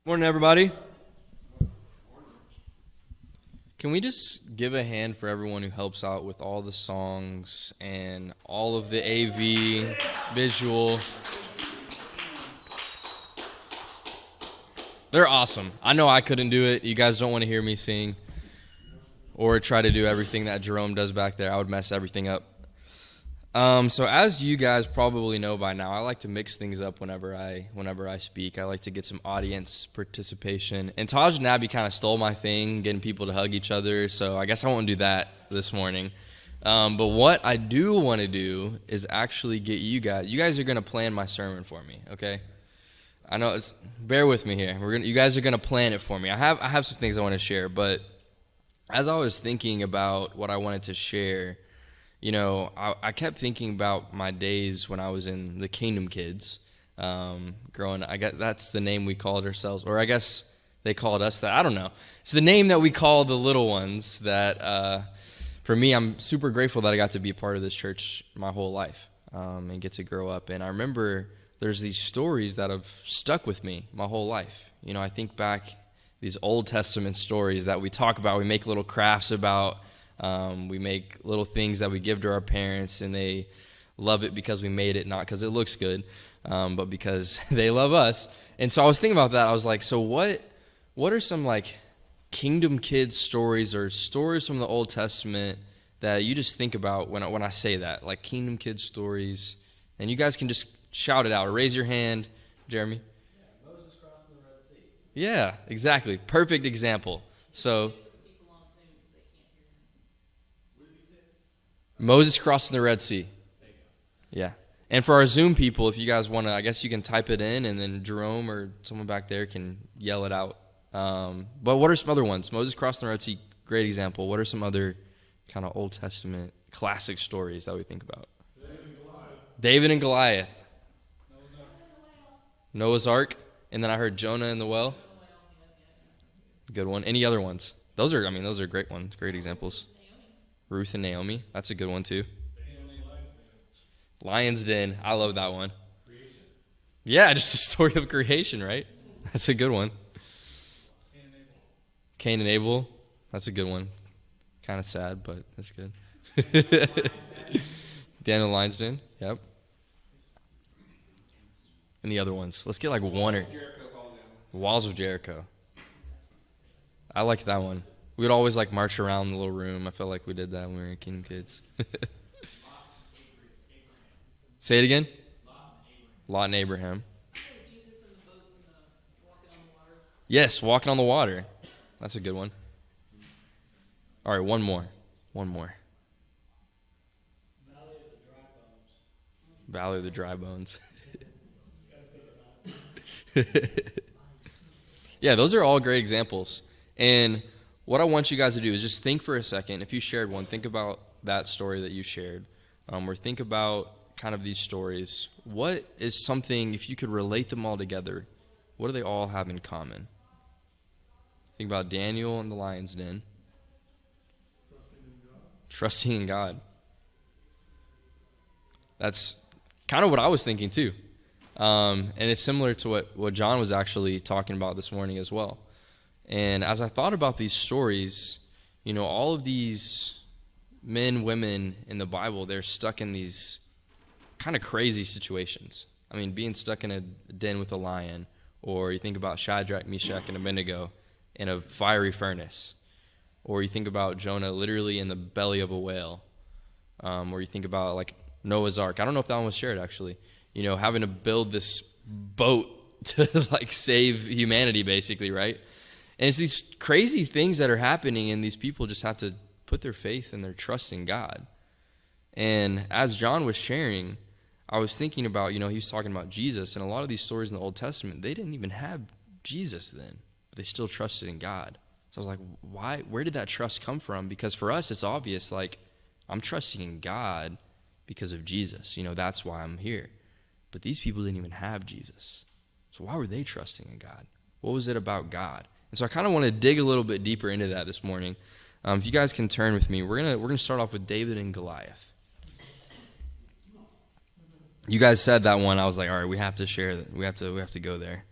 Morning, everybody. Can we just give a hand for everyone who helps out with all the songs and all of the AV visual? They're awesome. I know I couldn't do it. You guys don't want to hear me sing or try to do everything that Jerome does back there. I would mess everything up. So as you guys probably know by now, I like to mix things up whenever I speak. I like to get some audience participation. And Taj and Abby kind of stole my thing, getting people to hug each other. So I guess I won't do that this morning. But what I do want to do is actually get you guys. You guys are going to plan my sermon for me, okay? I know bear with me here. You guys are going to plan it for me. I have some things I want to share, but as I was thinking about what I wanted to share, I kept thinking about my days when I was in the Kingdom Kids, growing. I guess that's the name we called ourselves, or I guess they called us that. I don't know. It's the name that we call the little ones. That for me, I'm super grateful that I got to be a part of this church my whole life and get to grow up. And I remember there's these stories that have stuck with me my whole life. I think back these Old Testament stories that we talk about. We make little crafts about. We make little things that we give to our parents, and they love it because we made it, not because it looks good, but because they love us. And so I was thinking about that. I was like, so what are some like Kingdom Kids stories or stories from the Old Testament that you just think about when I say that, like Kingdom Kids stories? And you guys can just shout it out or raise your hand, Jeremy. Yeah, Moses crossing the Red Sea. Yeah, exactly. Perfect example. So Moses crossing the Red Sea. Yeah. And for our Zoom people, if you guys want to, I guess you can type it in, and then Jerome or someone back there can yell it out. But what are some other ones? Moses crossing the Red Sea, great example. What are some other kind of Old Testament classic stories that we think about? David and Goliath. Noah's Ark. And then I heard Jonah in the well. Good one. Any other ones? Those are great ones, great examples. Ruth and Naomi. That's a good one, too. Lion's Den. I love that one. Creation. Yeah, just a story of creation, right? That's a good one. Cain and Abel. That's a good one. Kind of sad, but that's good. Daniel Lion's Den. Yep. Any other ones? Let's get like one or... Walls of Jericho. I like that one. We would always like march around the little room. I felt like we did that when we were Kingdom Kids. Say it again. Lot and Abraham. Yes, walking on the water. That's a good one. All right, one more. Valley of the Dry Bones. Yeah, those are all great examples. And what I want you guys to do is just think for a second. If you shared one, think about that story that you shared. Or think about kind of these stories. What is something, if you could relate them all together, what do they all have in common? Think about Daniel and the lion's den. Trusting in God. That's kind of what I was thinking too. And it's similar to what John was actually talking about this morning as well. And as I thought about these stories, all of these men, women in the Bible, they're stuck in these kind of crazy situations. I mean, being stuck in a den with a lion, or you think about Shadrach, Meshach, and Abednego in a fiery furnace, or you think about Jonah literally in the belly of a whale, or you think about like Noah's Ark. I don't know if that one was shared actually. Having to build this boat to like save humanity, basically, right? And it's these crazy things that are happening, and these people just have to put their faith and their trust in God. And as John was sharing, I was thinking about, he was talking about Jesus, and a lot of these stories in the Old Testament, they didn't even have Jesus then, but they still trusted in God. So I was like, why? Where did that trust come from? Because for us, it's obvious, like, I'm trusting in God because of Jesus. That's why I'm here. But these people didn't even have Jesus. So why were they trusting in God? What was it about God? And so I kind of want to dig a little bit deeper into that this morning. If you guys can turn with me, we're gonna start off with David and Goliath. You guys said that one. I was like, all right, we have to share that. We have to go there.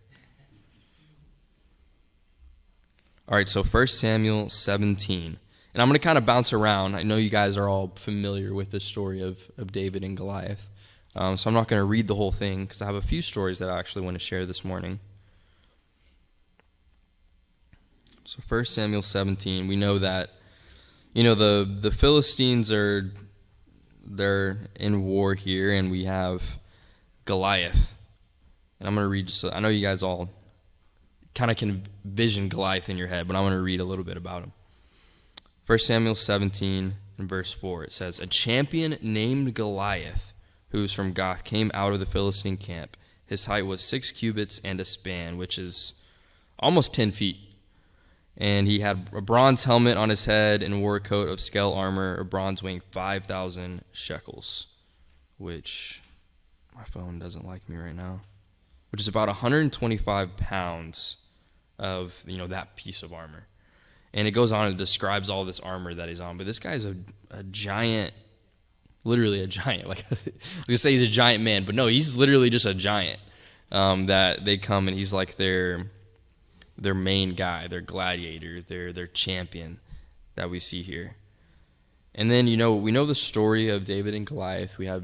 All right, so 1 Samuel 17. And I'm going to kind of bounce around. I know you guys are all familiar with the story of David and Goliath. So I'm not going to read the whole thing because I have a few stories that I actually want to share this morning. So 1 Samuel 17, we know that, the Philistines they're in war here, and we have Goliath. And I'm going to read I know you guys all kind of can vision Goliath in your head, but I want to read a little bit about him. 1 Samuel 17 and verse 4, it says, "A champion named Goliath, who was from Gath, came out of the Philistine camp. His height was 6 cubits and a span, which is almost 10 feet. And he had a bronze helmet on his head and wore a coat of scale armor, a bronze weighing 5,000 shekels," which my phone doesn't like me right now, which is about 125 pounds of, that piece of armor. And it goes on and describes all this armor that he's on. But this guy's a giant, literally a giant. Like, I was going to say he's a giant man, but no, he's literally just a giant. That they come and he's like their main guy, their gladiator, their champion that we see here. And then, we know the story of David and Goliath. We have,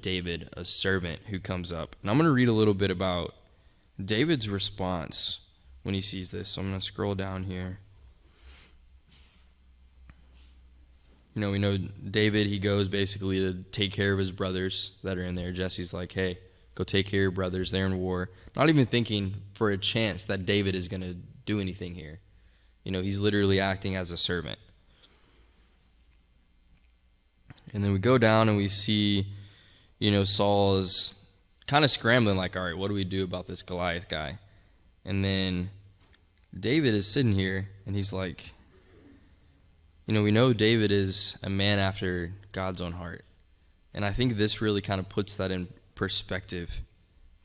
David, a servant who comes up. And I'm going to read a little bit about David's response when he sees this. So I'm going to scroll down here. We know David, he goes basically to take care of his brothers that are in there. Jesse's like, "Hey, go take care of your brothers. They're in war." Not even thinking for a chance that David is going to do anything here. He's literally acting as a servant. And then we go down and we see, Saul is kind of scrambling like, all right, what do we do about this Goliath guy? And then David is sitting here and he's like, we know David is a man after God's own heart. And I think this really kind of puts that in perspective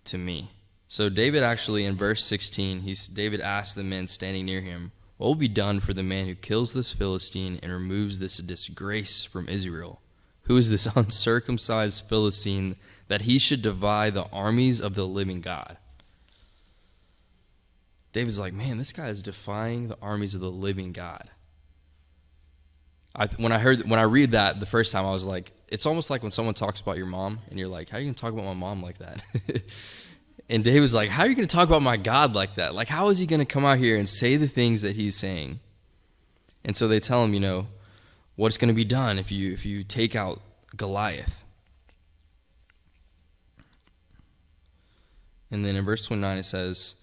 to me. So David actually, in verse 16, David asked the men standing near him, "What will be done for the man who kills this Philistine and removes this disgrace from Israel? Who is this uncircumcised Philistine that he should defy the armies of the living God?" David's like, man, this guy is defying the armies of the living God. When I read that the first time, I was like, it's almost like when someone talks about your mom, and you're like, how are you going to talk about my mom like that? And David's like, how are you going to talk about my God like that? Like, how is he going to come out here and say the things that he's saying? And so they tell him, what's going to be done if you take out Goliath. And then in verse 29 it says,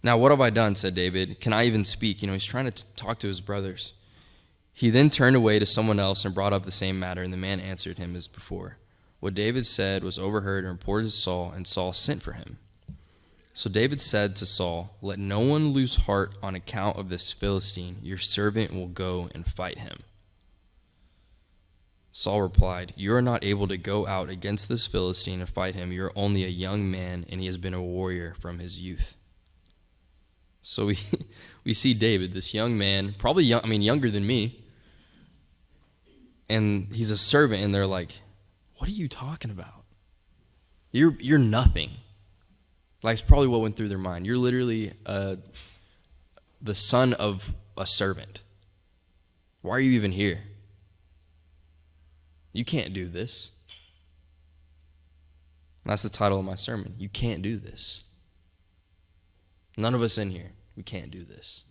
"Now what have I done?" said David. "Can I even speak?" He's trying to talk to his brothers. He then turned away to someone else and brought up the same matter, and the man answered him as before. What David said was overheard and reported to Saul, and Saul sent for him. So David said to Saul, "Let no one lose heart on account of this Philistine. Your servant will go and fight him." Saul replied, "You are not able to go out against this Philistine and fight him. You are only a young man, and he has been a warrior from his youth." So we see David, this young man, probably younger than me, and he's a servant, and they're like, "What are you talking about? You're nothing." Like, it's probably what went through their mind. You're literally the son of a servant. Why are you even here? You can't do this. And that's the title of my sermon. You can't do this. None of us in here, we can't do this.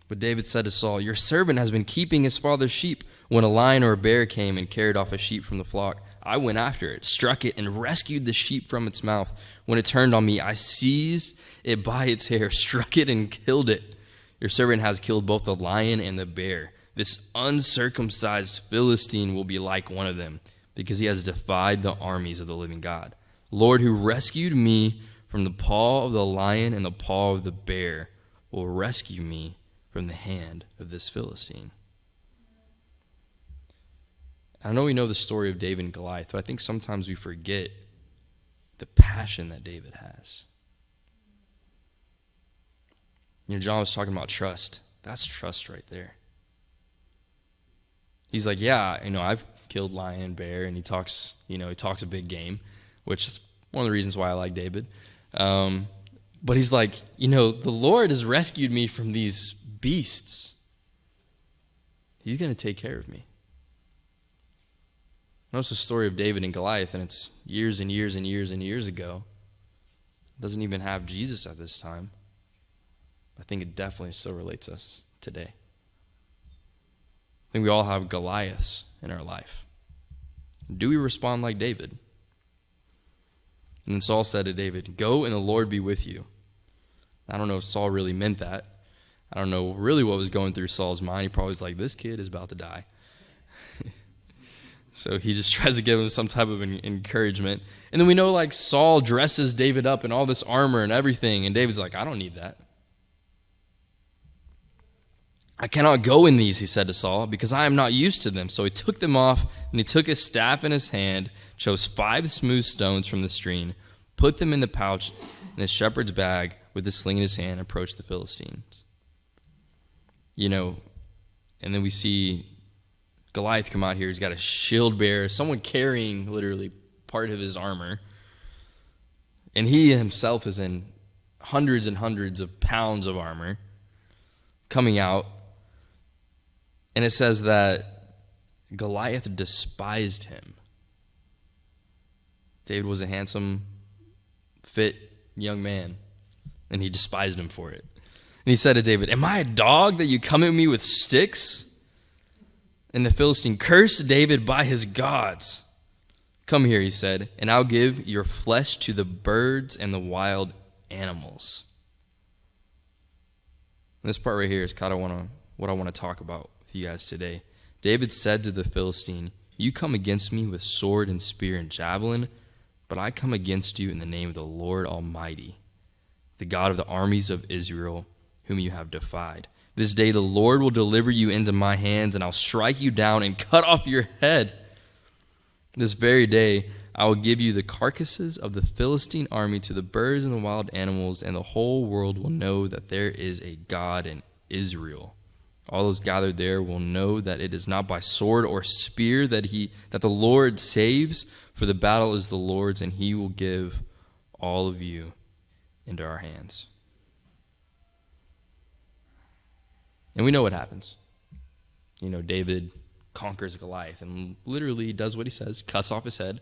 But David said to Saul, "Your servant has been keeping his father's sheep. When a lion or a bear came and carried off a sheep from the flock, I went after it, struck it, and rescued the sheep from its mouth. When it turned on me, I seized it by its hair, struck it, and killed it. Your servant has killed both the lion and the bear. This uncircumcised Philistine will be like one of them, because he has defied the armies of the living God. Lord, who rescued me from the paw of the lion and the paw of the bear, will rescue me from the hand of this Philistine." I know we know the story of David and Goliath, but I think sometimes we forget the passion that David has. John was talking about trust. That's trust right there. He's like, yeah, I've killed lion and bear, and he talks a big game, which is one of the reasons why I like David. But he's like, the Lord has rescued me from these beasts. He's going to take care of me. I know it's the story of David and Goliath, and it's years and years and years and years ago. It doesn't even have Jesus at this time. I think it definitely still relates us today. I think we all have Goliaths in our life. Do we respond like David? And then Saul said to David, "Go and the Lord be with you." I don't know if Saul really meant that. I don't know really what was going through Saul's mind. He probably was like, this kid is about to die. So he just tries to give him some type of encouragement. And then we know Saul dresses David up in all this armor and everything. And David's like, I don't need that. "I cannot go in these," he said to Saul, "because I am not used to them." So he took them off, and he took his staff in his hand, chose 5 smooth stones from the stream, put them in the pouch in his shepherd's bag with the sling in his hand, and approached the Philistines. And then we see Goliath come out here. He's got a shield bearer, someone carrying literally part of his armor. And he himself is in hundreds and hundreds of pounds of armor coming out. And it says that Goliath despised him. David was a handsome, fit young man, and he despised him for it. And he said to David, "Am I a dog that you come at me with sticks?" And the Philistine cursed David by his gods. "Come here," he said, "and I'll give your flesh to the birds and the wild animals." And this part right here is kind of what I want to talk about with you guys today. David said to the Philistine, "You come against me with sword and spear and javelin, but I come against you in the name of the Lord Almighty, the God of the armies of Israel, whom you have defied. This day the Lord will deliver you into my hands, and I'll strike you down and cut off your head. This very day I will give you the carcasses of the Philistine army to the birds and the wild animals, and the whole world will know that there is a God in Israel. All those gathered there will know that it is not by sword or spear that the Lord saves, for the battle is the Lord's, and he will give all of you into our hands." And we know what happens. David conquers Goliath and literally does what he says, cuts off his head.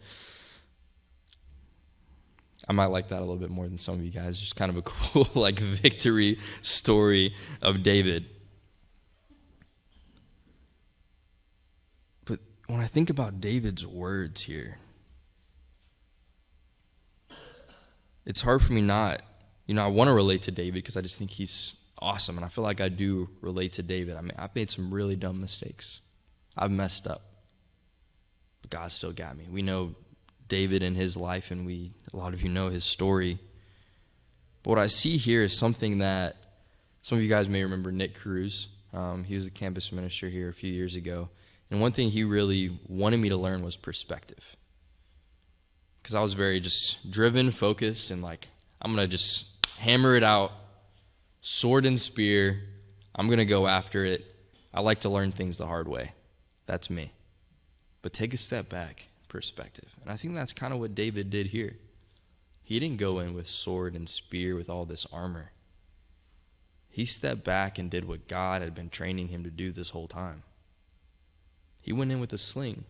I might like that a little bit more than some of you guys. Just kind of a cool victory story of David. But when I think about David's words here, it's hard for me not, I want to relate to David because I just think he's awesome, and I feel like I do relate to David. I mean, I've made some really dumb mistakes. I've messed up. But God still got me. We know David and his life, and a lot of you know his story. But what I see here is something that some of you guys may remember Nick Cruz. He was a campus minister here a few years ago. And one thing he really wanted me to learn was perspective. Because I was very just driven, focused, and I'm going to just hammer it out. Sword and spear, I'm going to go after it. I like to learn things the hard way. That's me. But take a step back, perspective. And I think that's kind of what David did here. He didn't go in with sword and spear with all this armor. He stepped back and did what God had been training him to do this whole time. He went in with a sling.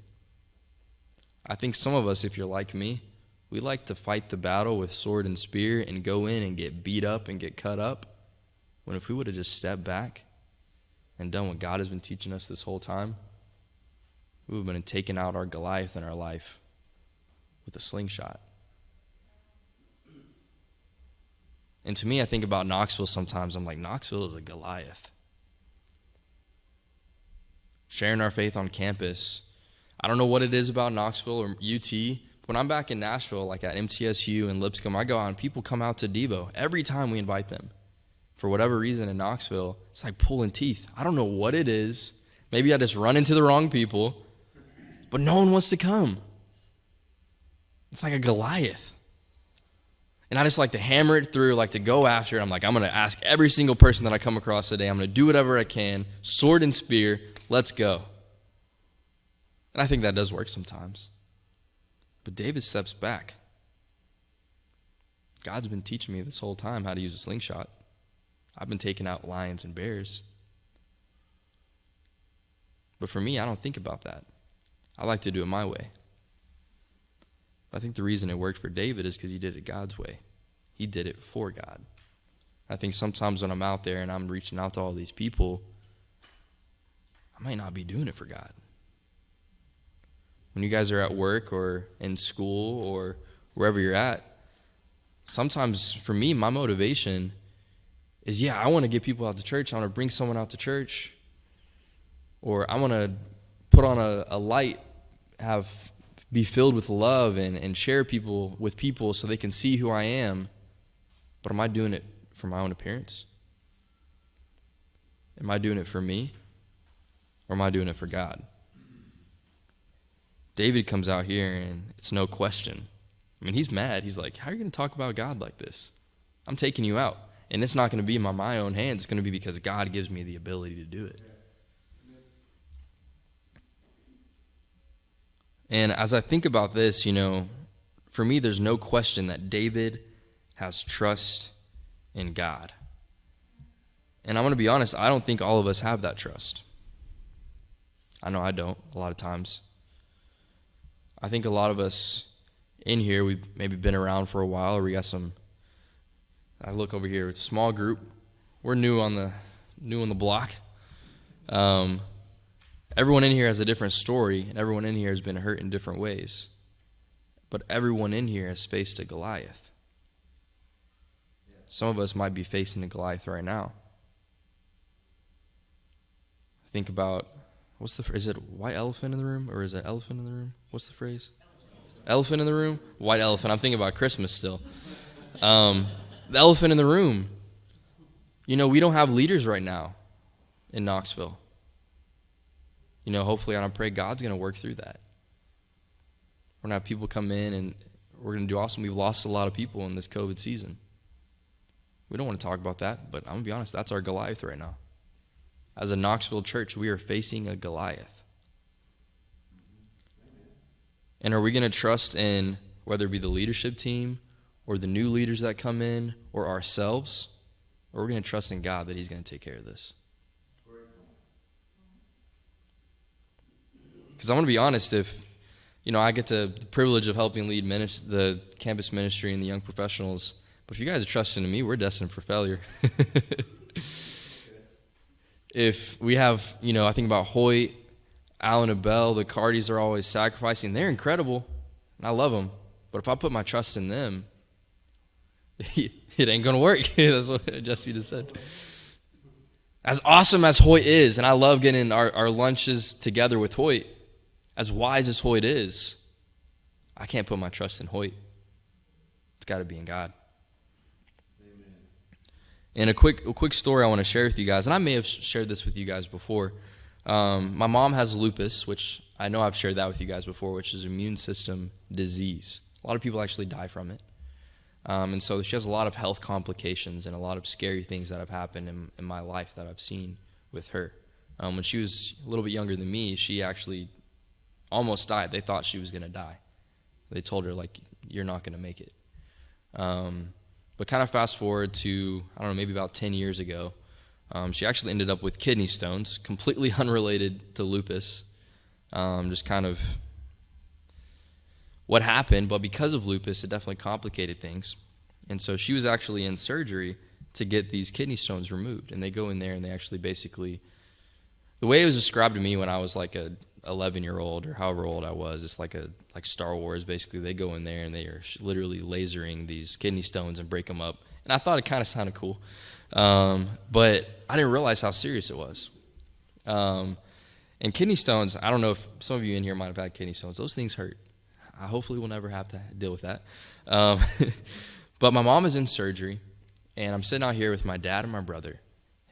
I think some of us, if you're like me, we like to fight the battle with sword and spear and go in and get beat up and get cut up. When if we would have just stepped back and done what God has been teaching us this whole time, we would have been taking out our Goliath in our life with a slingshot. And to me, I think about Knoxville sometimes. I'm like, Knoxville is a Goliath. Sharing our faith on campus. I don't know what it is about Knoxville or UT. When I'm back in Nashville, like at MTSU and Lipscomb, I go out and people come out to Devo every time we invite them. For whatever reason in Knoxville, it's like pulling teeth. I don't know what it is. Maybe I just run into the wrong people, but no one wants to come. It's like a Goliath. And I just like to hammer it through, like to go after it. I'm going to ask every single person that I come across today. I'm going to do whatever I can. Sword and spear, let's go. And I think that does work sometimes. But David steps back. God's been teaching me this whole time how to use a slingshot. I've been taking out lions and bears. But for me, I don't think about that. I like to do it my way. I think the reason it worked for David is because he did it God's way. He did it for God. I think sometimes when I'm out there and I'm reaching out to all these people, I might not be doing it for God. When you guys are at work or in school or wherever you're at, sometimes for me, my motivation is, I want to get people out to church. I want to bring someone out to church. Or I want to put on a light, be filled with love and share people with people so they can see who I am. But am I doing it for my own appearance? Am I doing it for me? Or am I doing it for God? David comes out here and it's no question. I mean, he's mad. He's like, how are you going to talk about God like this? I'm taking you out. And it's not going to be in my own hands. It's going to be because God gives me the ability to do it. And as I think about this, for me, there's no question that David has trust in God. And I'm going to be honest, I don't think all of us have that trust. I know I don't a lot of times. I think a lot of us in here, we've maybe been around for a while, or we got I look over here, it's a small group. We're new on the block. Everyone in here has a different story, and everyone in here has been hurt in different ways. But everyone in here has faced a Goliath. Some of us might be facing a Goliath right now. Think about, is it white elephant in the room, or is it elephant in the room? What's the phrase? Elephant in the room? White elephant. I'm thinking about Christmas still. The elephant in the room. We don't have leaders right now in Knoxville. Hopefully, I pray God's going to work through that. We're going to have people come in, and we're going to do awesome. We've lost a lot of people in this COVID season. We don't want to talk about that, but I'm going to be honest, that's our Goliath right now. As a Knoxville church, we are facing a Goliath. And are we going to trust in, whether it be the leadership team or the new leaders that come in or ourselves, or we're going to trust in God that he's going to take care of this? Because I'm going to be honest, if, I get the privilege of helping lead the campus ministry and the young professionals, but if you guys are trusting in me, we're destined for failure. If we have, I think about Hoyt, Alan and Bell, the Cardis are always sacrificing. They're incredible, and I love them. But if I put my trust in them, it ain't going to work. That's what Jesse just said. As awesome as Hoyt is, and I love getting our lunches together with Hoyt, as wise as Hoyt is, I can't put my trust in Hoyt. It's got to be in God. Amen. And a quick story I want to share with you guys, and I may have shared this with you guys before. My mom has lupus, which I know I've shared that with you guys before, which is an immune system disease. A lot of people actually die from it. And so she has a lot of health complications and a lot of scary things that have happened in my life that I've seen with her. When she was a little bit younger than me, she actually almost died. They thought she was going to die. They told her, you're not going to make it. But kind of fast forward to, maybe about 10 years ago, she actually ended up with kidney stones, completely unrelated to lupus. Just kind of what happened, but because of lupus, it definitely complicated things. And so she was actually in surgery to get these kidney stones removed. And they go in there and they actually basically, the way it was described to me when I was like a 11-year-old or however old I was, it's like Star Wars. Basically, they go in there and they are literally lasering these kidney stones and break them up. And I thought it kind of sounded cool. But I didn't realize how serious it was. And kidney stones, I don't know if some of you in here might have had kidney stones. Those things hurt. I hopefully will never have to deal with that. But my mom is in surgery, and I'm sitting out here with my dad and my brother,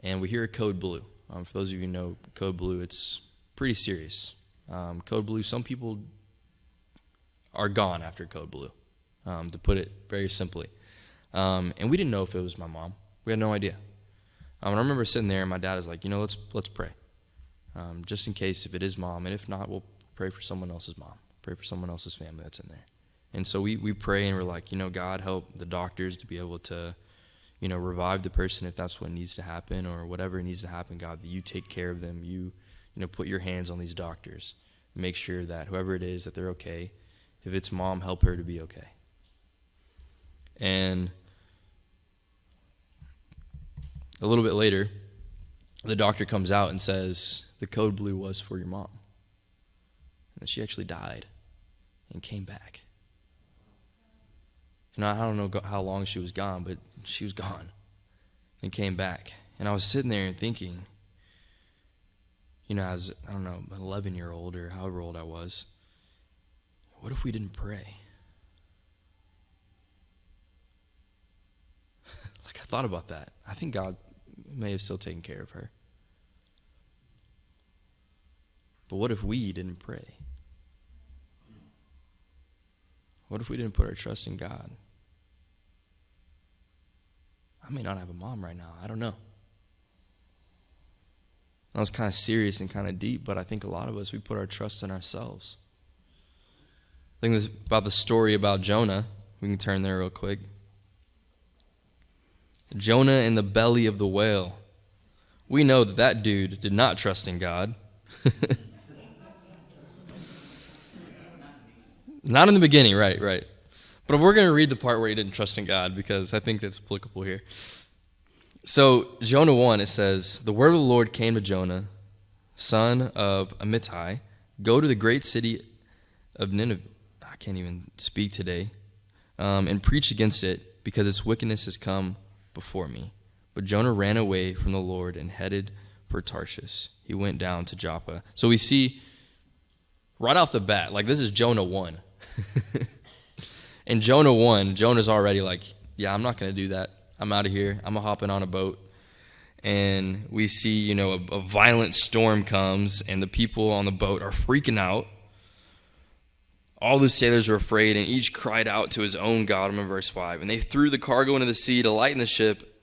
and we hear a code blue. For those of you who know code blue, it's pretty serious. Code blue, some people are gone after code blue, to put it very simply. And we didn't know if it was my mom. We had no idea. I remember sitting there, and my dad is like, let's pray. Just in case if it is mom, and if not, we'll pray for someone else's mom. Pray for someone else's family that's in there. And so we pray and we're like, God, help the doctors to be able to, revive the person if that's what needs to happen, or whatever needs to happen, God, that you take care of them. You put your hands on these doctors. Make sure that whoever it is, that they're okay. If it's mom, help her to be okay. And a little bit later, the doctor comes out and says, the code blue was for your mom. And that she actually died and came back. And I don't know how long she was gone, but she was gone and came back. And I was sitting there and thinking, as, I don't know, an 11-year-old or however old I was, what if we didn't pray? Like, I thought about that. I think God may have still taken care of her. But what if we didn't pray? What if we didn't put our trust in God? I may not have a mom right now. I don't know. That was kind of serious and kind of deep, but I think a lot of us, we put our trust in ourselves. I think this about the story about Jonah. We can turn there real quick. Jonah in the belly of the whale. We know that dude did not trust in God. Not in the beginning, right. But we're going to read the part where he didn't trust in God because I think that's applicable here. So, Jonah 1, it says, the word of the Lord came to Jonah, son of Amitai, go to the great city of Nineveh, I can't even speak today, and preach against it because its wickedness has come before me. But Jonah ran away from the Lord and headed for Tarshish. He went down to Joppa. So we see right off the bat, like this is Jonah 1. In Jonah 1, Jonah's already like, yeah, I'm not going to do that. I'm out of here. I'm hopping on a boat. And we see, a violent storm comes, and the people on the boat are freaking out. All the sailors were afraid, and each cried out to his own God. I'm in verse 5. And they threw the cargo into the sea to lighten the ship.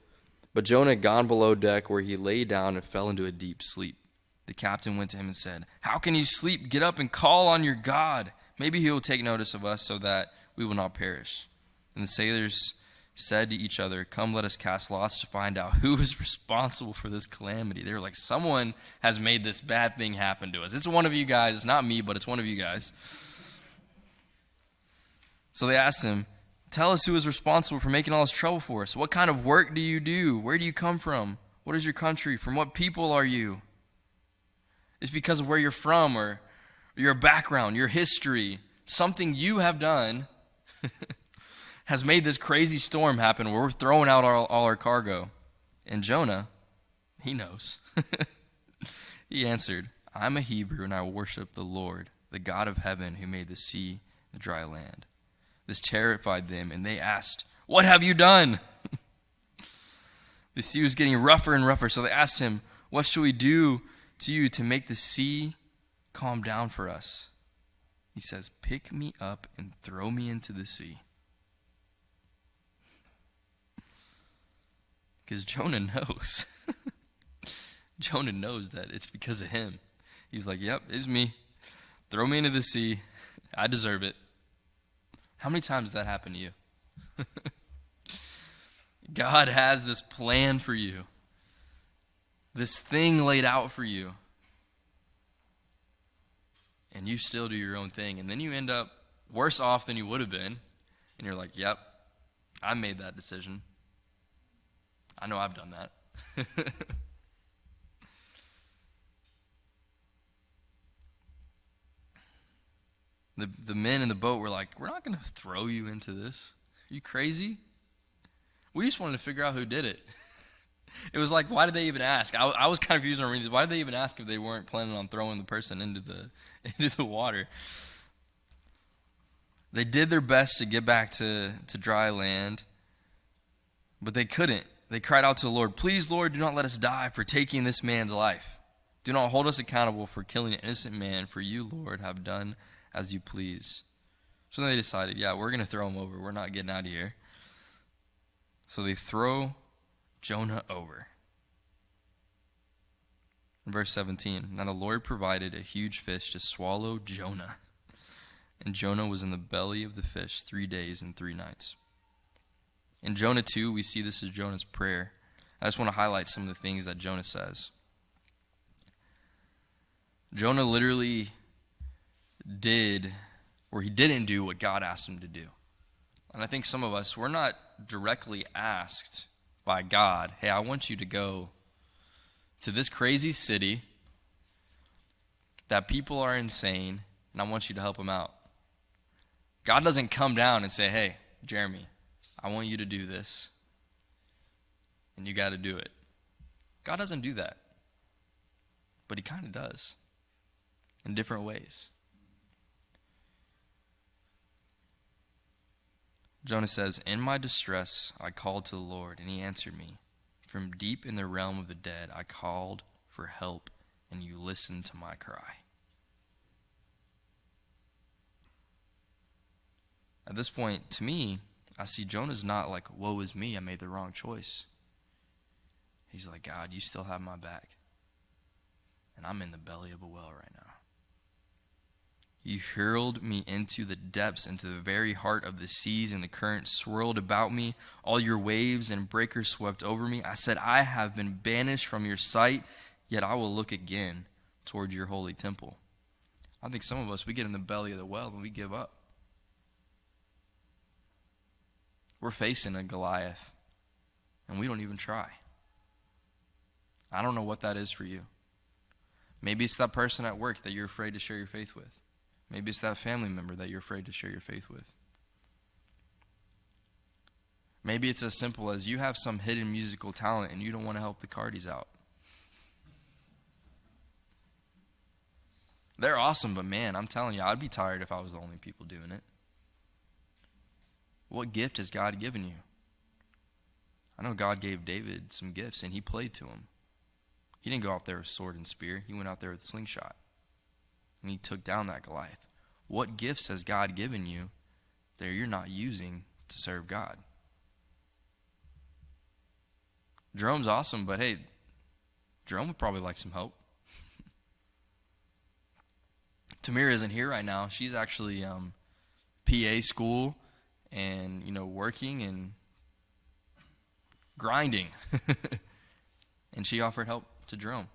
But Jonah had gone below deck, where he lay down and fell into a deep sleep. The captain went to him and said, how can you sleep? Get up and call on your God. Maybe he will take notice of us so that we will not perish. And the sailors said to each other, come, let us cast lots to find out who is responsible for this calamity. They were like, someone has made this bad thing happen to us. It's one of you guys. It's not me, but it's one of you guys. So they asked him, tell us who is responsible for making all this trouble for us. What kind of work do you do? Where do you come from? What is your country? From what people are you? It's because of where you're from, or your background, your history, something you have done has made this crazy storm happen where we're throwing out all our cargo. And Jonah, he knows. He answered, I'm a Hebrew and I worship the Lord, the God of heaven who made the sea and the dry land. This terrified them and they asked, what have you done? The sea was getting rougher and rougher, so they asked him, what shall we do to you to make the sea calm down for us? He says, pick me up and throw me into the sea. Because Jonah knows. Jonah knows that it's because of him. He's like, yep, it's me. Throw me into the sea. I deserve it. How many times has that happened to you? God has this plan for you. This thing laid out for you. And you still do your own thing. And then you end up worse off than you would have been. And you're like, yep, I made that decision. I know I've done that. The men in the boat were like, we're not going to throw you into this. Are you crazy? We just wanted to figure out who did it. It was like, why did they even ask? I was kind of confused on reading this. Why did they even ask if they weren't planning on throwing the person into the water? They did their best to get back to dry land, but they couldn't. They cried out to the Lord, please, Lord, do not let us die for taking this man's life. Do not hold us accountable for killing an innocent man, for you, Lord, have done as you please. So they decided, yeah, we're going to throw him over. We're not getting out of here. So they throw Jonah over. In verse 17, now the Lord provided a huge fish to swallow Jonah. And Jonah was in the belly of the fish 3 days and 3 nights. In Jonah 2, we see this as Jonah's prayer. I just want to highlight some of the things that Jonah says. Jonah literally didn't do what God asked him to do. And I think some of us, we're not directly asked by God, hey, I want you to go to this crazy city that people are insane, and I want you to help them out. God doesn't come down and say, hey, Jeremy, I want you to do this, and you got to do it. God doesn't do that, but he kind of does in different ways. Jonah says, in my distress, I called to the Lord, and he answered me. From deep in the realm of the dead, I called for help, and you listened to my cry. At this point, to me, I see Jonah's not like, woe is me, I made the wrong choice. He's like, God, you still have my back. And I'm in the belly of a well right now. You hurled me into the depths, into the very heart of the seas, and the current swirled about me. All your waves and breakers swept over me. I said, I have been banished from your sight, yet I will look again toward your holy temple. I think some of us, we get in the belly of the well and we give up. We're facing a Goliath, and we don't even try. I don't know what that is for you. Maybe it's that person at work that you're afraid to share your faith with. Maybe it's that family member that you're afraid to share your faith with. Maybe it's as simple as you have some hidden musical talent and you don't want to help the Cardis out. They're awesome, but man, I'm telling you, I'd be tired if I was the only people doing it. What gift has God given you? I know God gave David some gifts, and he played to them. He didn't go out there with sword and spear. He went out there with a slingshot, and he took down that Goliath. What gifts has God given you that you're not using to serve God? Jerome's awesome, but hey, Jerome would probably like some help. Tamira isn't here right now. She's actually PA school and, working and grinding. And she offered help to Jerome.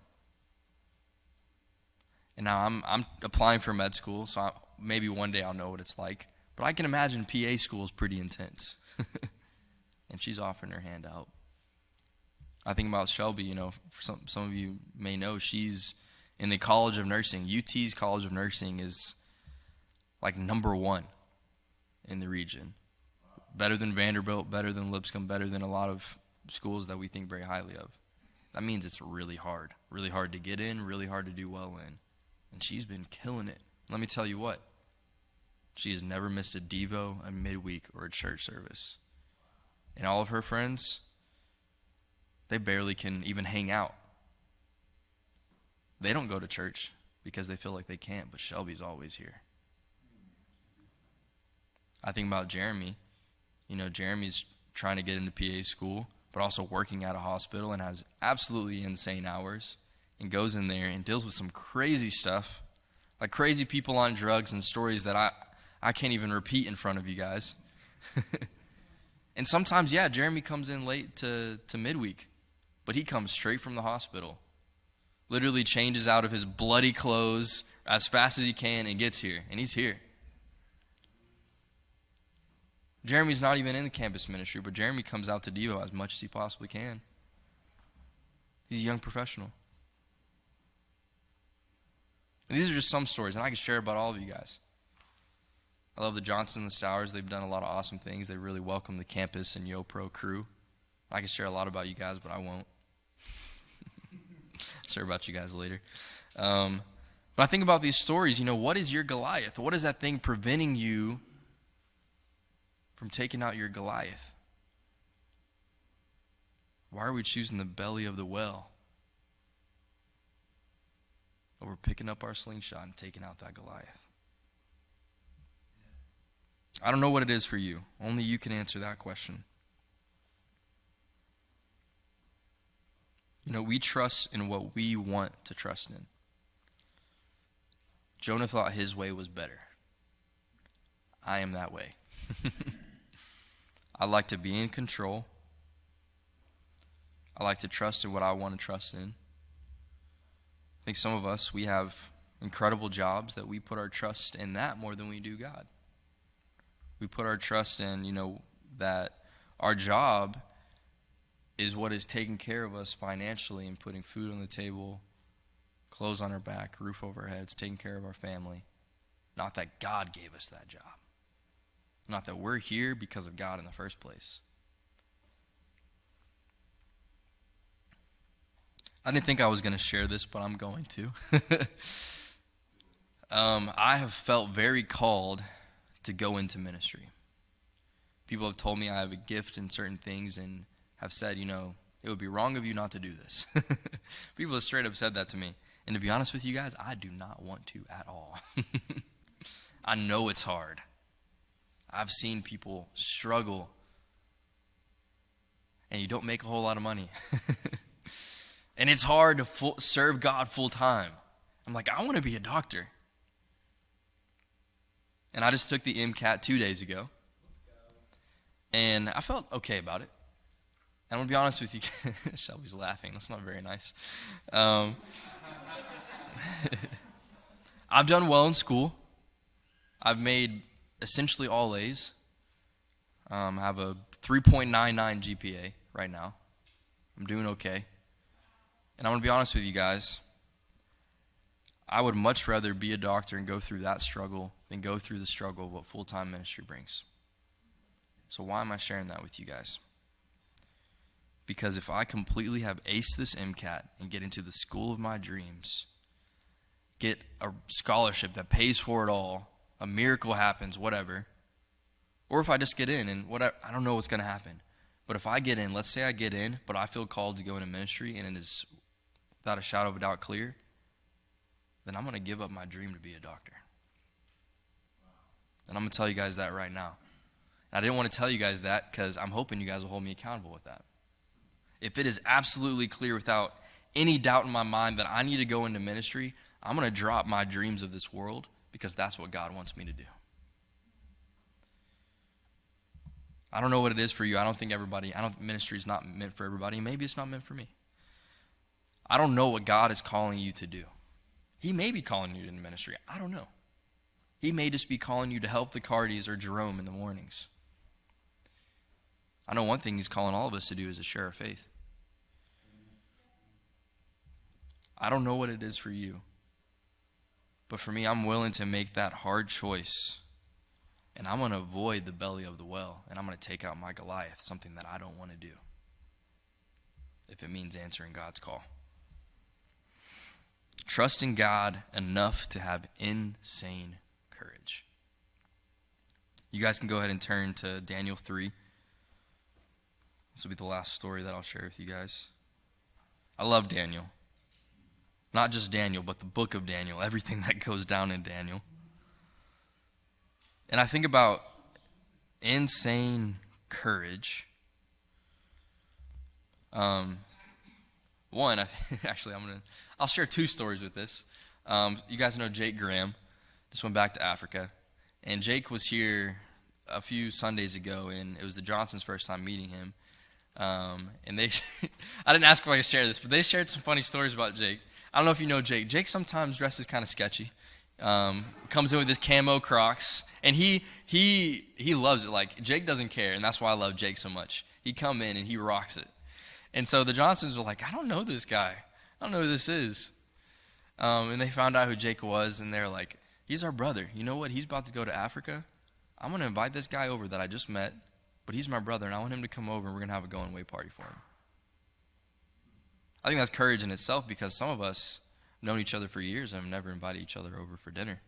And now I'm applying for med school, so maybe one day I'll know what it's like. But I can imagine PA school is pretty intense. And she's offering her hand to help. I think about Shelby, for some of you may know, she's in the College of Nursing. UT's College of Nursing is like number 1 in the region. Better than Vanderbilt, better than Lipscomb, better than a lot of schools that we think very highly of. That means it's really hard to get in, really hard to do well in. And she's been killing it. Let me tell you what, she has never missed a Devo, a midweek, or a church service. And all of her friends, they barely can even hang out. They don't go to church because they feel like they can't, but Shelby's always here. I think about Jeremy. Jeremy's trying to get into PA school, but also working at a hospital and has absolutely insane hours and goes in there and deals with some crazy stuff, like crazy people on drugs and stories that I can't even repeat in front of you guys. And sometimes, Jeremy comes in late to midweek, but he comes straight from the hospital, literally changes out of his bloody clothes as fast as he can and gets here, and he's here. Jeremy's not even in the campus ministry, but Jeremy comes out to Devo as much as he possibly can. He's a young professional. And these are just some stories, and I can share about all of you guys. I love the Johnsons and the Stowers. They've done a lot of awesome things. They really welcome the campus and YoPro crew. I can share a lot about you guys, but I won't. Share about you guys later. But I think about these stories, what is your Goliath? What is that thing preventing you from taking out your Goliath? Why are we choosing the belly of the well over picking up our slingshot and taking out that Goliath? I don't know what it is for you. Only you can answer that question. We trust in what we want to trust in. Jonah thought his way was better. I am that way. I like to be in control. I like to trust in what I want to trust in. I think some of us, we have incredible jobs that we put our trust in that more than we do God. We put our trust in, that our job is what is taking care of us financially and putting food on the table, clothes on our back, roof over our heads, taking care of our family. Not that God gave us that job. Not that we're here because of God in the first place. I didn't think I was going to share this, but I'm going to. I have felt very called to go into ministry. People have told me I have a gift in certain things and have said, it would be wrong of you not to do this. People have straight up said that to me. And to be honest with you guys, I do not want to at all. I know it's hard. I've seen people struggle, and you don't make a whole lot of money. And it's hard to serve God full time. I'm like, I want to be a doctor. And I just took the MCAT 2 days ago. And I felt okay about it. And I'm going to be honest with you. Shelby's laughing. That's not very nice. I've done well in school. I've made essentially all A's. I have a 3.99 GPA right now. I'm doing okay. And I'm going to be honest with you guys. I would much rather be a doctor and go through that struggle than go through the struggle of what full-time ministry brings. So why am I sharing that with you guys? Because if I completely have aced this MCAT and get into the school of my dreams, get a scholarship that pays for it all, a miracle happens, whatever, or if I just get in and whatever, I don't know what's going to happen. But if I get in, let's say I get in, but I feel called to go into ministry and it is without a shadow of a doubt clear, then I'm going to give up my dream to be a doctor. And I'm going to tell you guys that right now. And I didn't want to tell you guys that because I'm hoping you guys will hold me accountable with that. If it is absolutely clear without any doubt in my mind that I need to go into ministry, I'm going to drop my dreams of this world because that's what God wants me to do. I don't know what it is for you. Ministry is not meant for everybody. Maybe it's not meant for me. I don't know what God is calling you to do. He may be calling you into ministry. I don't know. He may just be calling you to help the Cardis or Jerome in the mornings. I know one thing he's calling all of us to do is to share our faith. I don't know what it is for you. But for me, I'm willing to make that hard choice. And I'm going to avoid the belly of the well. And I'm going to take out my Goliath, something that I don't want to do. If it means answering God's call. Trusting God enough to have insane courage. You guys can go ahead and turn to Daniel 3. This will be the last story that I'll share with you guys. I love Daniel. Not just Daniel, but the book of Daniel, everything that goes down in Daniel. And I think about insane courage. I'll share two stories with this. You guys know Jake Graham. Just went back to Africa. And Jake was here a few Sundays ago, and it was the Johnsons' first time meeting him. And they, I didn't ask if I could share this, but they shared some funny stories about Jake. I don't know if you know Jake. Jake sometimes dresses kind of sketchy. Comes in with his camo Crocs, and he loves it. Like, Jake doesn't care, and that's why I love Jake so much. He come in and he rocks it. And so the Johnsons were like, I don't know this guy. I don't know who this is. And they found out who Jake was, and they're like, he's our brother. You know what? He's about to go to Africa. I'm going to invite this guy over that I just met, but he's my brother, and I want him to come over, and we're going to have a going-away party for him. I think that's courage in itself, because some of us have known each other for years and have never invited each other over for dinner.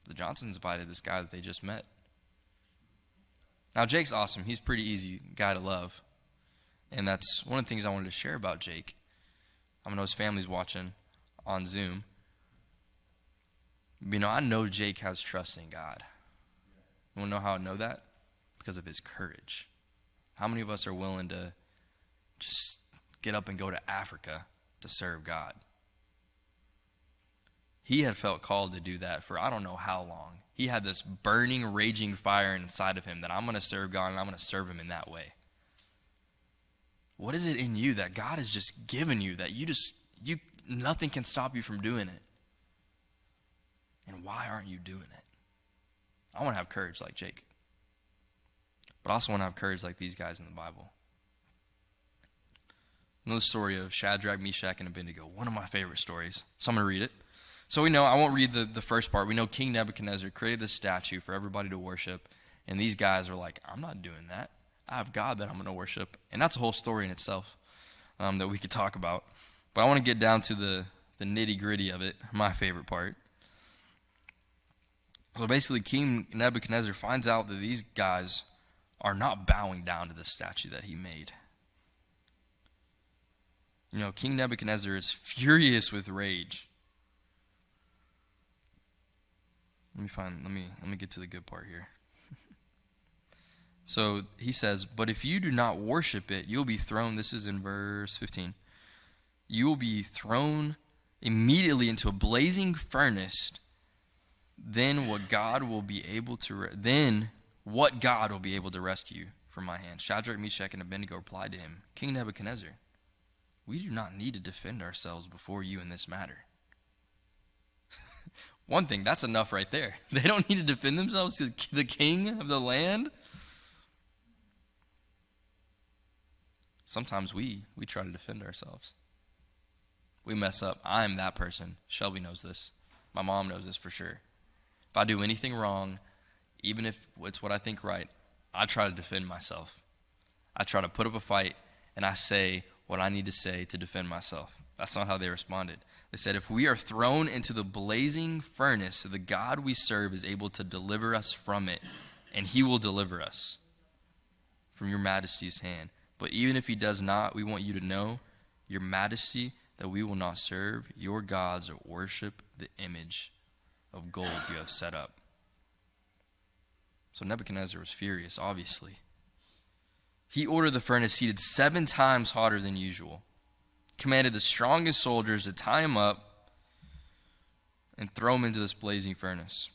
The Johnsons invited this guy that they just met. Now, Jake's awesome. He's a pretty easy guy to love. And that's one of the things I wanted to share about Jake. I know his family's watching on Zoom. I know Jake has trust in God. You want to know how I know that? Because of his courage. How many of us are willing to just get up and go to Africa to serve God? He had felt called to do that for I don't know how long. He had this burning, raging fire inside of him that I'm going to serve God and I'm going to serve him in that way. What is it in you that God has just given you that nothing can stop you from doing it? And why aren't you doing it? I want to have courage like Jake. But I also want to have courage like these guys in the Bible. Another story of Shadrach, Meshach, and Abednego. One of my favorite stories. So I'm going to read it. So we know, I won't read the first part. We know King Nebuchadnezzar created this statue for everybody to worship. And these guys are like, I'm not doing that. I have God that I'm going to worship. And that's a whole story in itself that we could talk about. But I want to get down to the nitty gritty of it, my favorite part. So basically, King Nebuchadnezzar finds out that these guys are not bowing down to the statue that he made. You know, King Nebuchadnezzar is furious with rage. Let me get to the good part here. So he says, but if you do not worship it, you'll be thrown, this is in verse 15, you will be thrown immediately into a blazing furnace. Then what God will be able to rescue from my hand? Shadrach, Meshach, and Abednego replied to him, King Nebuchadnezzar, we do not need to defend ourselves before you in this matter. One thing, that's enough right there. They don't need to defend themselves to the king of the land. Sometimes we try to defend ourselves. We mess up. I'm that person. Shelby knows this. My mom knows this for sure. If I do anything wrong, even if it's what I think right, I try to defend myself. I try to put up a fight, and I say what I need to say to defend myself. That's not how they responded. They said, if we are thrown into the blazing furnace, the God we serve is able to deliver us from it, and he will deliver us from your majesty's hand. But even if he does not, we want you to know, your majesty, that we will not serve your gods or worship the image of gold you have set up. So Nebuchadnezzar was furious, obviously. He ordered the furnace heated 7 times hotter than usual, commanded the strongest soldiers to tie him up and throw him into this blazing furnace.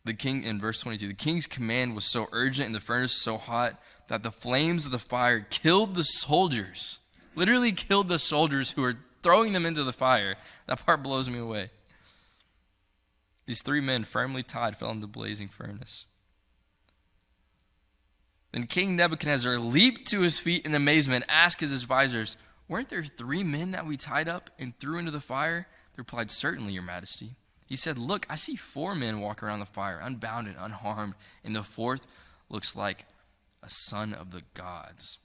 The king, in verse 22, the king's command was so urgent and the furnace so hot that the flames of the fire killed the soldiers. Literally killed the soldiers who were throwing them into the fire. That part blows me away. These 3 men, firmly tied, fell into the blazing furnace. Then King Nebuchadnezzar leaped to his feet in amazement, asked his advisors, weren't there 3 men that we tied up and threw into the fire? They replied, certainly, your majesty. He said, look, I see 4 men walk around the fire, unbound and unharmed, and the 4th looks like a son of the gods.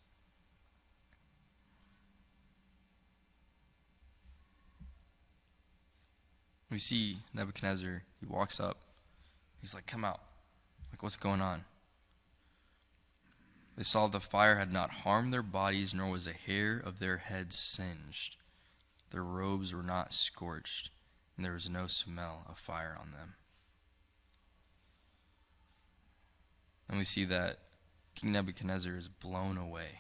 We see Nebuchadnezzar, he walks up. He's like, come out. Like, what's going on? They saw the fire had not harmed their bodies, nor was a hair of their heads singed. Their robes were not scorched, and there was no smell of fire on them. And we see that King Nebuchadnezzar is blown away.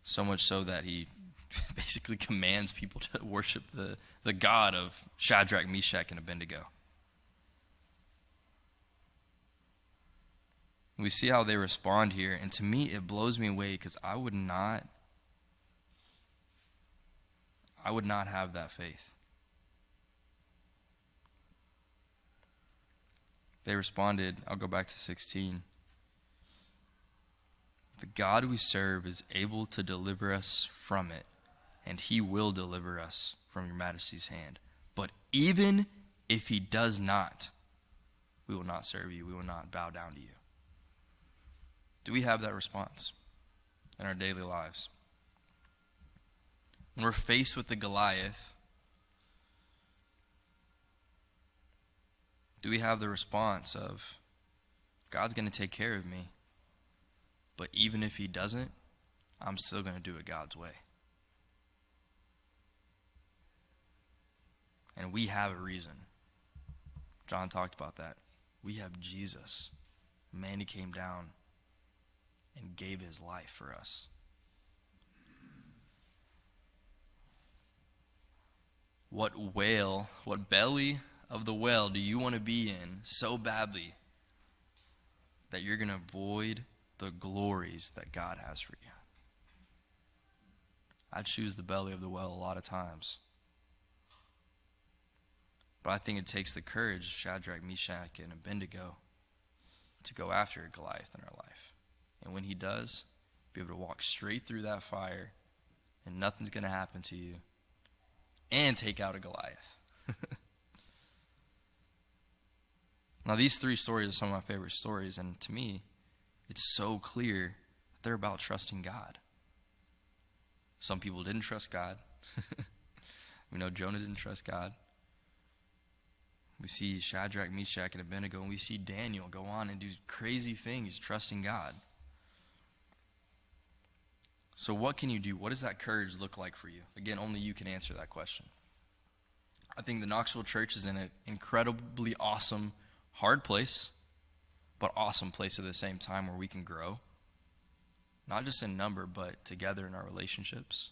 So much so that he basically commands people to worship the God of Shadrach, Meshach, and Abednego. We see how they respond here, and to me it blows me away because I would not have that faith. They responded, I'll go back to 16. The God we serve is able to deliver us from it, and he will deliver us from your majesty's hand. But even if he does not, we will not serve you. We will not bow down to you. Do we have that response in our daily lives? When we're faced with the Goliath, do we have the response of, God's going to take care of me, but even if he doesn't, I'm still going to do it God's way? And we have a reason. John talked about that. We have Jesus, a man who came down and gave his life for us. What whale, what belly of the whale do you want to be in so badly that you're going to avoid the glories that God has for you? I'd choose the belly of the whale a lot of times. But I think it takes the courage of Shadrach, Meshach, and Abednego to go after Goliath in our life. And when he does, be able to walk straight through that fire and nothing's going to happen to you and take out a Goliath. Now, these three stories are some of my favorite stories, and to me, it's so clear that they're about trusting God. Some people didn't trust God. We know Jonah didn't trust God. We see Shadrach, Meshach, and Abednego, and we see Daniel go on and do crazy things trusting God. So what can you do? What does that courage look like for you? Again, only you can answer that question. I think the Knoxville church is in an incredibly awesome, hard place, but awesome place at the same time where we can grow. Not just in number, but together in our relationships.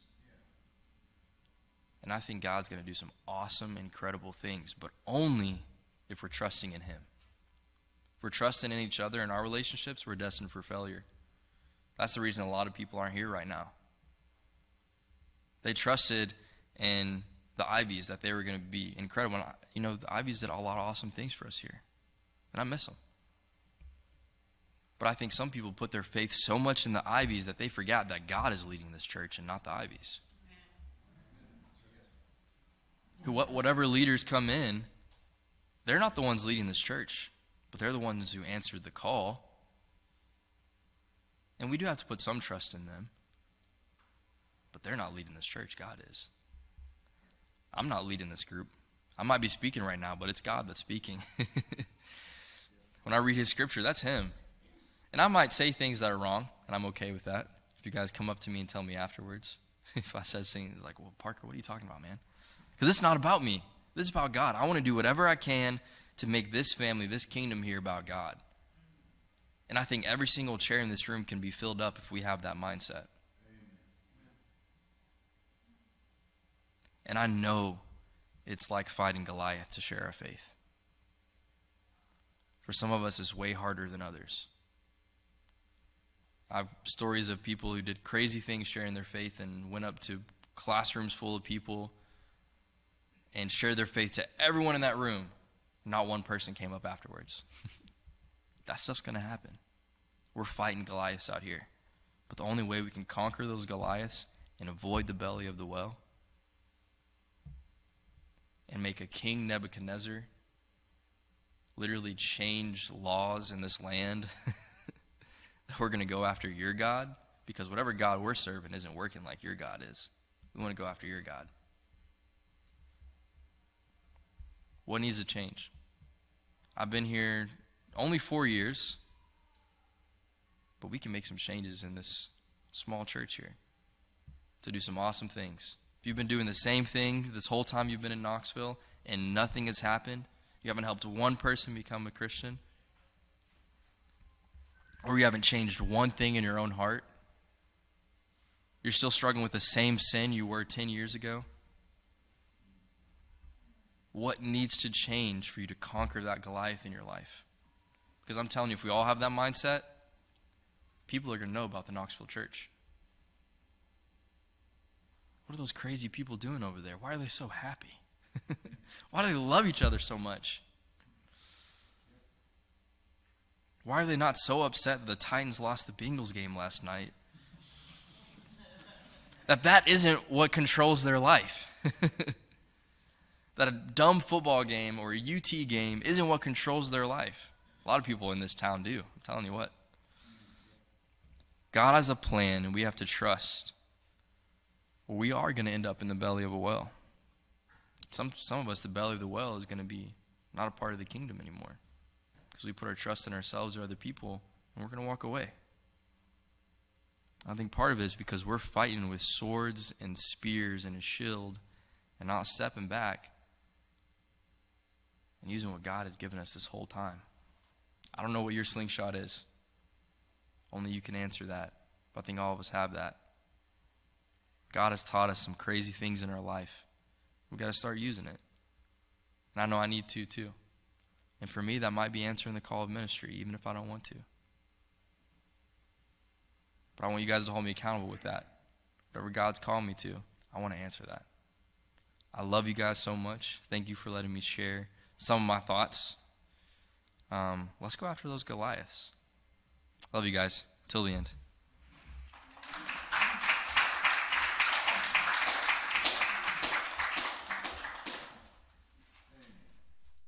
And I think God's going to do some awesome, incredible things, but only if we're trusting in Him. If we're trusting in each other in our relationships, we're destined for failure. That's the reason a lot of people aren't here right now. They trusted in the Ivies that they were going to be incredible. And, you know, the Ivies did a lot of awesome things for us here, and I miss them. But I think some people put their faith so much in the Ivies that they forgot that God is leading this church and not the Ivies. Whatever leaders come in, they're not the ones leading this church, but they're the ones who answered the call. And we do have to put some trust in them, but they're not leading this church. God is. I'm not leading this group. I might be speaking right now, but it's God that's speaking. When I read His scripture, that's Him. And I might say things that are wrong, and I'm okay with that. If you guys come up to me and tell me afterwards, if I said things like, well, Parker, what are you talking about, man? Because it's not about me. This is about God. I want to do whatever I can to make this family, this kingdom here about God. And I think every single chair in this room can be filled up if we have that mindset. And I know it's like fighting Goliath to share our faith. For some of us, it's way harder than others. I have stories of people who did crazy things sharing their faith and went up to classrooms full of people and shared their faith to everyone in that room. Not one person came up afterwards. That stuff's going to happen. We're fighting Goliaths out here. But the only way we can conquer those Goliaths and avoid the belly of the well and make a King Nebuchadnezzar literally change laws in this land that we're going to go after your God, because whatever God we're serving isn't working like your God is. We want to go after your God. What needs to change? I've been here only 4 years, but we can make some changes in this small church here to do some awesome things. If you've been doing the same thing this whole time you've been in Knoxville and nothing has happened, you haven't helped one person become a Christian, or you haven't changed one thing in your own heart, you're still struggling with the same sin you were 10 years ago, what needs to change for you to conquer that Goliath in your life? Because I'm telling you, if we all have that mindset, people are going to know about the Knoxville church. What are those crazy people doing over there? Why are they so happy? Why do they love each other so much? Why are they not so upset the Titans lost the Bengals game last night? That isn't what controls their life. That a dumb football game or a UT game isn't what controls their life. A lot of people in this town do. I'm telling you what. God has a plan, and we have to trust. We are going to end up in the belly of a well. Some of us, the belly of the well is going to be not a part of the kingdom anymore, because we put our trust in ourselves or other people, and we're going to walk away. I think part of it is because we're fighting with swords and spears and a shield and not stepping back and using what God has given us this whole time. I don't know what your slingshot is. Only you can answer that. But I think all of us have that. God has taught us some crazy things in our life. We got to start using it. And I know I need to too. And for me, that might be answering the call of ministry, even if I don't want to. But I want you guys to hold me accountable with that. Whatever God's called me to, I want to answer that. I love you guys so much. Thank you for letting me share some of my thoughts. Let's go after those Goliaths. Love you guys. Till the end.